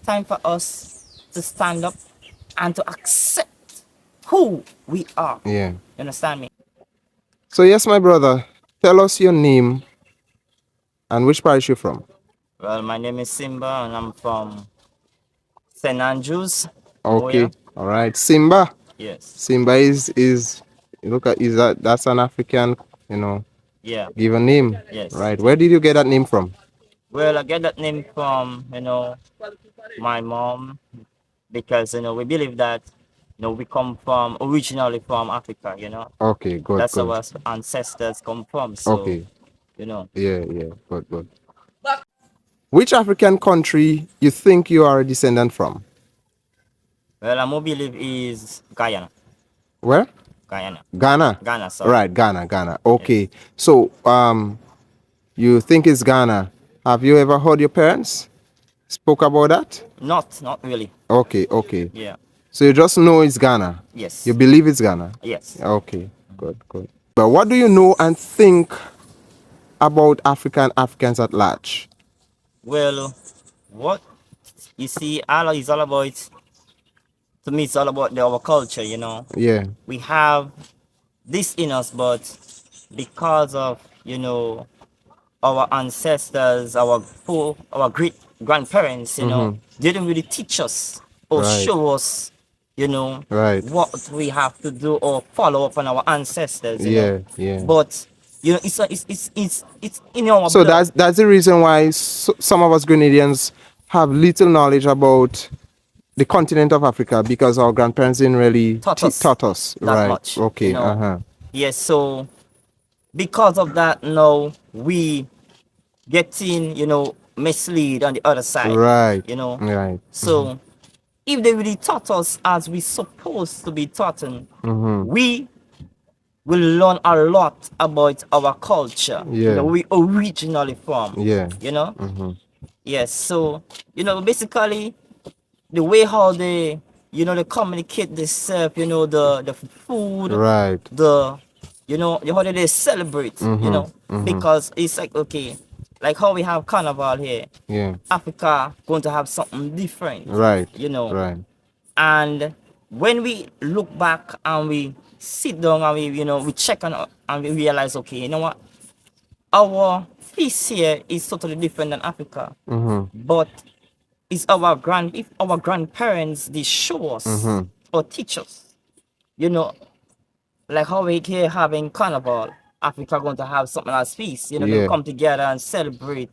time for us to stand up and to accept who we are. Yeah. You understand me? So yes, my brother, tell us your name and which parish you're from. Well, my name is Simba and I'm from St. Andrews, Moya. Okay. All right. Simba. Yes. Simba is look at is that's an African, you know, Yeah. given name. Yes. Right. Where did you get that name from? Well, I get that name from, my mom because, we believe that, we come from originally from Africa. Okay, good, That's good. our ancestors come from. So, Okay. you know, Yeah, yeah, good, good. Which African country you think you are a descendant from? well, I more believe is Guyana. Where? Guyana. Ghana. Ghana, sorry. Right, Ghana, Ghana. Yes. Okay. So, you think it's Ghana. Have you ever heard your parents spoke about that? Not really. Okay, okay. Yeah. So you just know it's Ghana. Yes. You believe it's Ghana. Yes. Okay, good, good. But what do you know and think about Africans at large? Well, what you see, all is all about. To me, it's all about our culture. Yeah. We have this in us, but because of our ancestors, our great grandparents, they didn't really teach us or Right. show us, Right. what we have to do or follow up on our ancestors. Yeah, yeah. But it's in our So blood. that's the reason why some of us Grenadians have little knowledge about the continent of Africa because our grandparents didn't really taught us. that Right. much. Okay. Uh-huh. Yes, so because of that, now we getting, misled on the other side. Right. Right. Right. So if they really taught us as we supposed to be taught, we will learn a lot about our culture. Yeah. We originally from. Yeah. Yes. So basically the way how they communicate themselves, the food, Right. the how they celebrate, because it's like, okay, like how we have carnival here, Yeah. Africa going to have something different. Right. Right. And when we look back and we sit down and we check on and we realize, okay, you know what, our feast here is totally different than Africa, but it's if our grandparents they show us or teach us, like how we here having carnival, Africa going to have something as feast, they Yeah. come together and celebrate,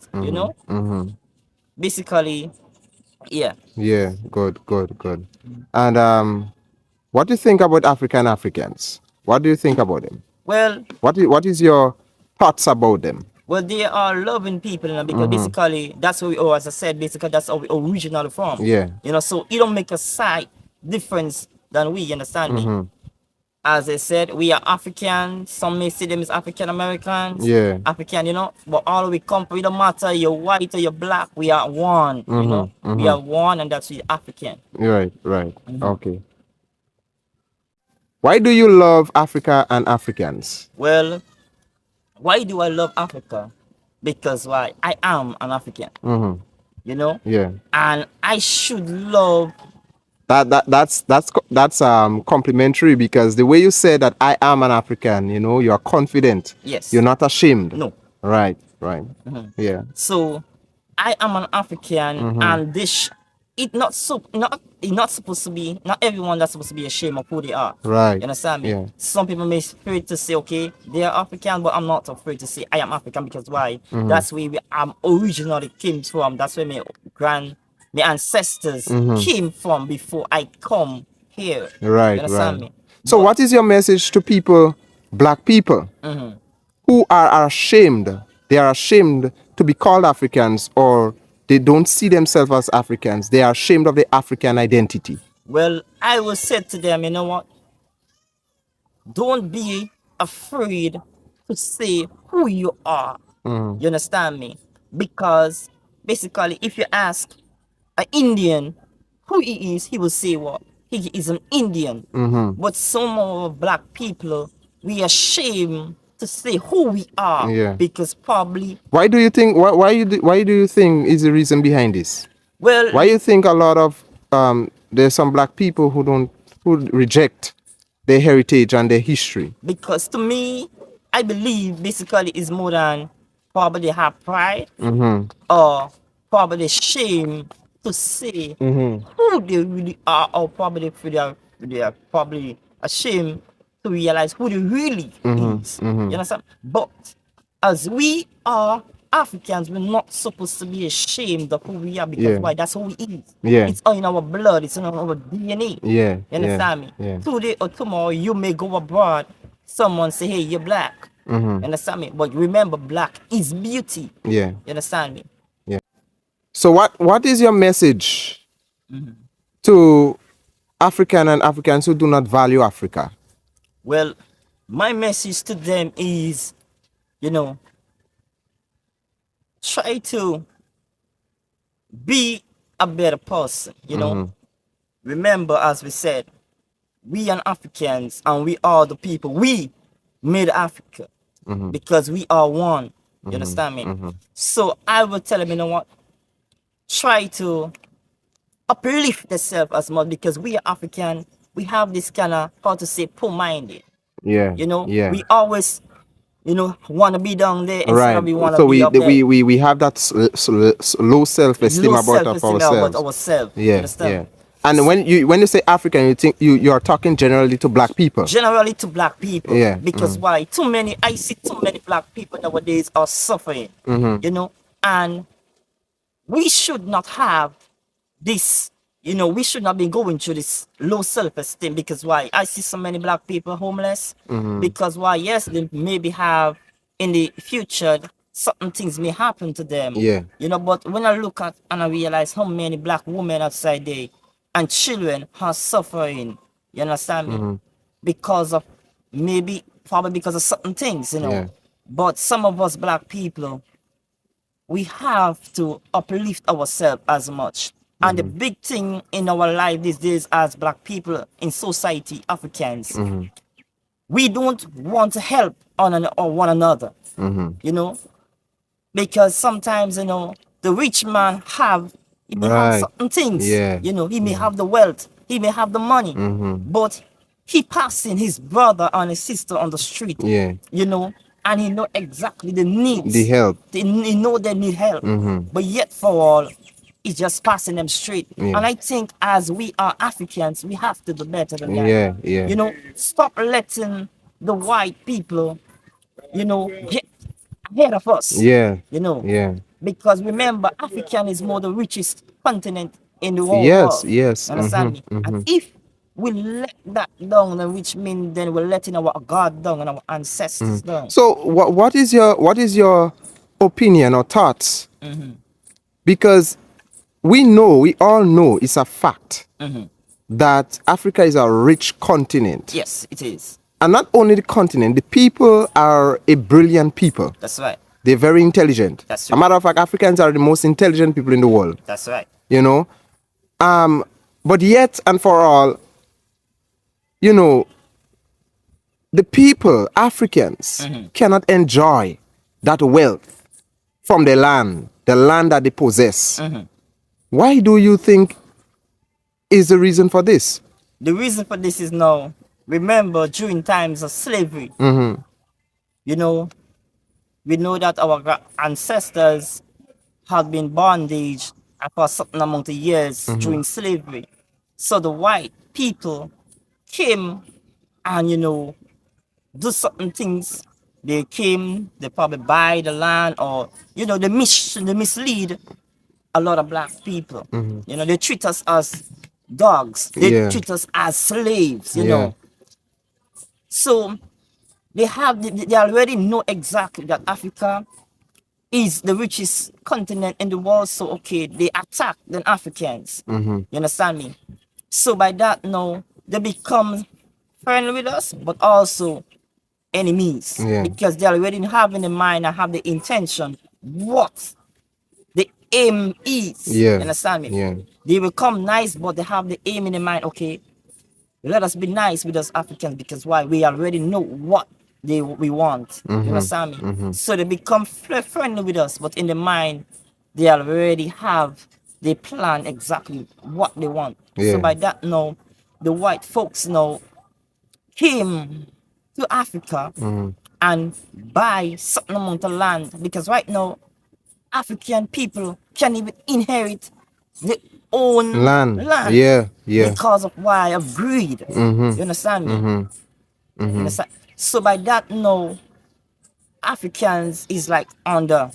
basically. Yeah. Yeah. Good. Good. Good. And what do you think about Africans? What do you think about them? Well, What is your thoughts about them? well, they are loving people, because basically that's what we are, as I said, basically that's how we originally from. Yeah. So it don't make a slight difference than we, understand me? As I said, we are African. Some may see them as African Americans. Yeah. African, but all we come from, it don't matter you're white or you're black, we are one, We are one, and that's we African. Right. Right. Okay. Why do you love Africa and Africans? Well, why do I love Africa? Because why? I am an African. Yeah. And I should love. That's complimentary because the way you said that I am an African, you are confident. Yes. You're not ashamed. No. Right. Right. Yeah. So I am an African, and this it's not supposed to be, not everyone that's supposed to be ashamed of who they are. Right. You understand me? Yeah. Some people may be afraid to say, okay, they are African, but I'm not afraid to say I am African, because why? That's where I'm originally came from. That's where my ancestors came from before I come here. Right. You understand Right. me? So what is your message to people, black people, who are ashamed? They are ashamed to be called Africans, or they don't see themselves as Africans. They are ashamed of their African identity. Well, I will say to them, you know what? Don't be afraid to say who you are. You understand me? Because basically, if you ask an Indian who he is, he will say what? He is an Indian. But some of black people, we are ashamed to say who we are. Yeah. Because probably. Why do you think? Why do you think is the reason behind this? Well, Why you think a lot of there's some black people who reject their heritage and their history? because to me, I believe basically is more than probably have pride or probably shame to say who they really are, or probably they are probably ashamed to realize who they really is. You understand? But as we are Africans, we're not supposed to be ashamed of who we are, because Yeah. why? That's who we is. Yeah. It's in our blood, it's in our DNA. Yeah, You understand me? yeah. Today or tomorrow, you may go abroad, someone say, hey, you're black. You understand me? But remember, black is beauty. Yeah. You understand me? So what is your message to African and Africans who do not value Africa? Well, my message to them is, you know, try to be a better person, you know. Remember, as we said, we are Africans and we are the people. We made Africa because we are one. You understand me? So I will tell them, you know what? Try to uplift yourself as much, because we are African. We have this kind of, how to say, poor-minded. Yeah. You know, Yeah. we always, you know, want to be down there instead Right. of we want to So be up there. we have that low self-esteem Low about self-esteem ourselves. about ourselves. You Yeah. understand? Yeah. And when you say African, you think you are talking generally to black people. Generally to black people. Yeah, Because why? I see too many black people nowadays are suffering. You know, and we should not have this, you know, we should not be going through this low self-esteem, because why? I see so many black people homeless, because why? Yes, they maybe have in the future certain things may happen to them. Yeah. You know, but when I look at and I realize how many black women outside there and children are suffering, you understand me? Because of maybe probably because of certain things, you know. Yeah. But some of us black people, we have to uplift ourselves as much. And the big thing in our life these days as black people in society, Africans, we don't want to help one another, you know, because sometimes, you know, the rich man he may have Right. certain things, Yeah. you know, he may have the wealth, he may have the money, but he passing his brother and his sister on the street, Yeah. you know, and he know exactly the needs, The help. he know they need help, but yet for all, he's just passing them straight. Yeah. And I think as we are Africans, we have to do better than that. Yeah, yeah. You know, stop letting the white people, you know, get ahead of us. Yeah. You know. Yeah. Because remember, African is more the richest continent in the whole Yes, world. yes. Understand me? And if we let that down, then which means then we're letting our God down and our ancestors down. So what is your opinion or thoughts? Because we all know it's a fact that Africa is a rich continent. Yes, it is. And not only the continent, the people are a brilliant people. That's right. They're very intelligent. That's A right. matter of fact, Africans are the most intelligent people in the world. That's right. You know? But yet and for all, you know, the people, Africans, cannot enjoy that wealth from the land that they possess. Why do you think is the reason for this? The reason for this is now, remember during times of slavery, you know, we know that our ancestors had been bondage for a certain amount of years during slavery. So the white people came and, you know, do certain things. They came, they probably buy the land, or, you know, they mislead a lot of black people. You know, they treat us as dogs. They Yeah. treat us as slaves, you Yeah. know. So they already know exactly that Africa is the richest continent in the world. So okay, they attack the Africans. You understand me? So by that now, they become friendly with us, but also enemies. Yeah. Because they already have in the mind and have the intention what the aim is. Yeah. You understand me? Yeah. They will come nice, but they have the aim in the mind, okay, let us be nice with us Africans, because why? We already know what we want. You understand me? So they become friendly with us, but in the mind, they already have they plan exactly what they want. Yeah. So by that now, the white folks now came to Africa and buy certain amount of land, because right now African people can't even inherit their own Land. land Yeah, yeah. because of why? Of greed. You understand me? You understand? So by that now, Africans is like under,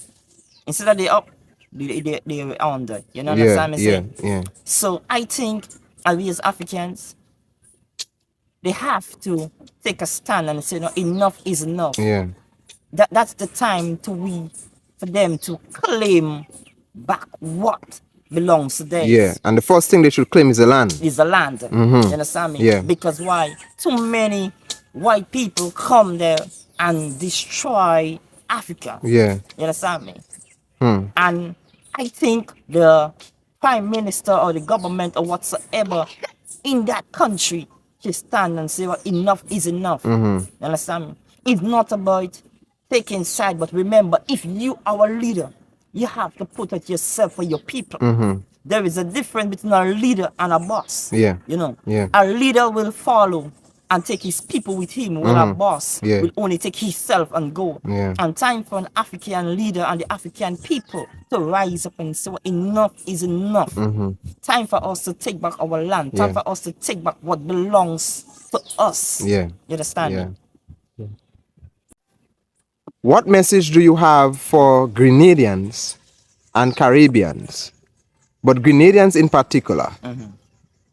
instead of they up, they were under. You know what Yeah, I'm yeah, saying? yeah. So I think we as Africans, they have to take a stand and say, no, enough is enough. Yeah. That's the time for them to claim back what belongs to them. Yeah. And the first thing they should claim is the land. Is the land. You understand me? Yeah. Because why? Too many white people come there and destroy Africa. Yeah. You understand me? Hmm. And I think the prime minister or the government or whatsoever in that country should stand and say, well, enough is enough. You understand me? It's not about taking side, but remember, if you are a leader, you have to put out yourself for your people. There is a difference between a leader and a boss. Yeah. You know, Yeah. a leader will follow and take his people with him, while a boss Yeah. will only take himself and go. Yeah. And time for an African leader and the African people to rise up and say, well, enough is enough. Time for us to take back our land. Time Yeah. for us to take back what belongs to us. Yeah. You understand Yeah. me? What message do you have for Grenadians and Caribbeans, but Grenadians in particular,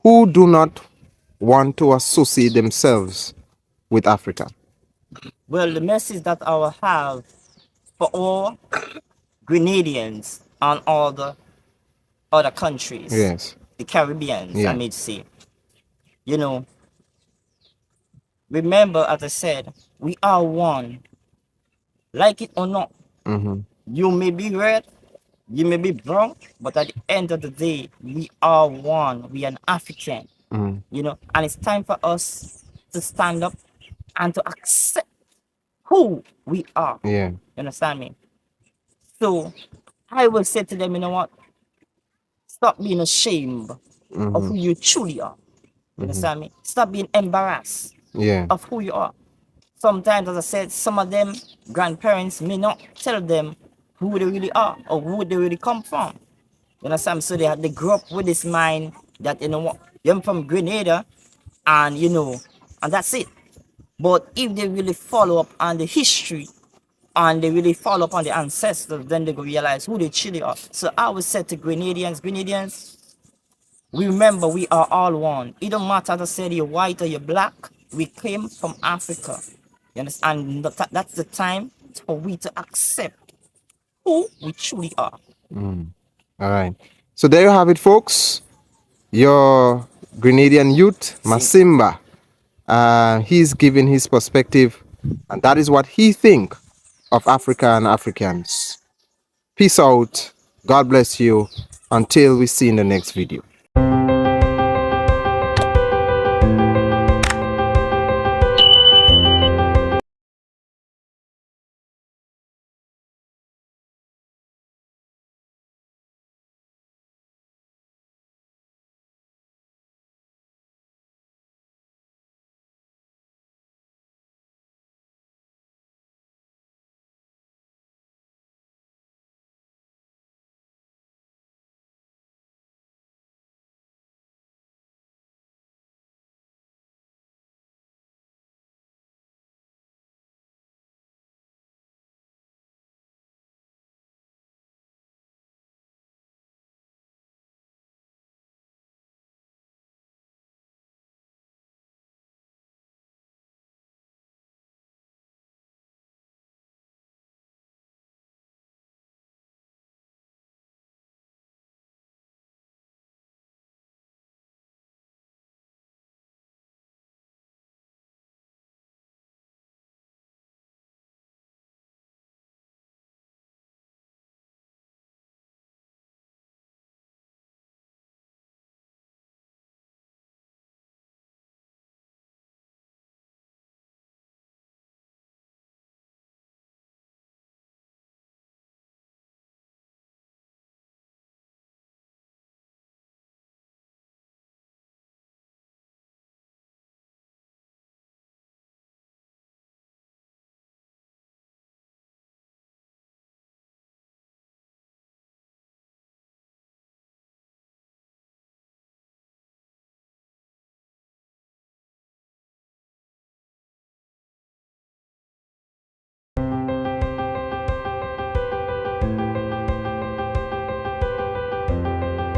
who do not want to associate themselves with Africa? Well, the message that I will have for all Grenadians and all the other countries, Yes. the Caribbeans, Yeah. I may say, you know, remember, as I said, we are one. Like it or not, you may be red, you may be brown, but at the end of the day, we are one. We are an African, you know, and it's time for us to stand up and to accept who we are. Yeah. You understand me? So I will say to them, you know what? Stop being ashamed of who you truly are. You understand me? Stop being embarrassed Yeah. of who you are. Sometimes, as I said, some of them grandparents may not tell them who they really are or who they really come from. You understand? So they grew up with this mind that, you know what, I'm from Grenada, and you know, and that's it. But if they really follow up on the history and they really follow up on the ancestors, then they go realize who they truly are. So I would say to Grenadians, we remember we are all one. It don't matter, as I said, you're white or you're black. We came from Africa. You understand? And that's the time for we to accept who we truly are. All right. So there you have it, folks. Your Grenadian youth, Masimba. He's giving his perspective, and that is what he think of Africa and Africans. Peace out. God bless you. Until we see in the next video.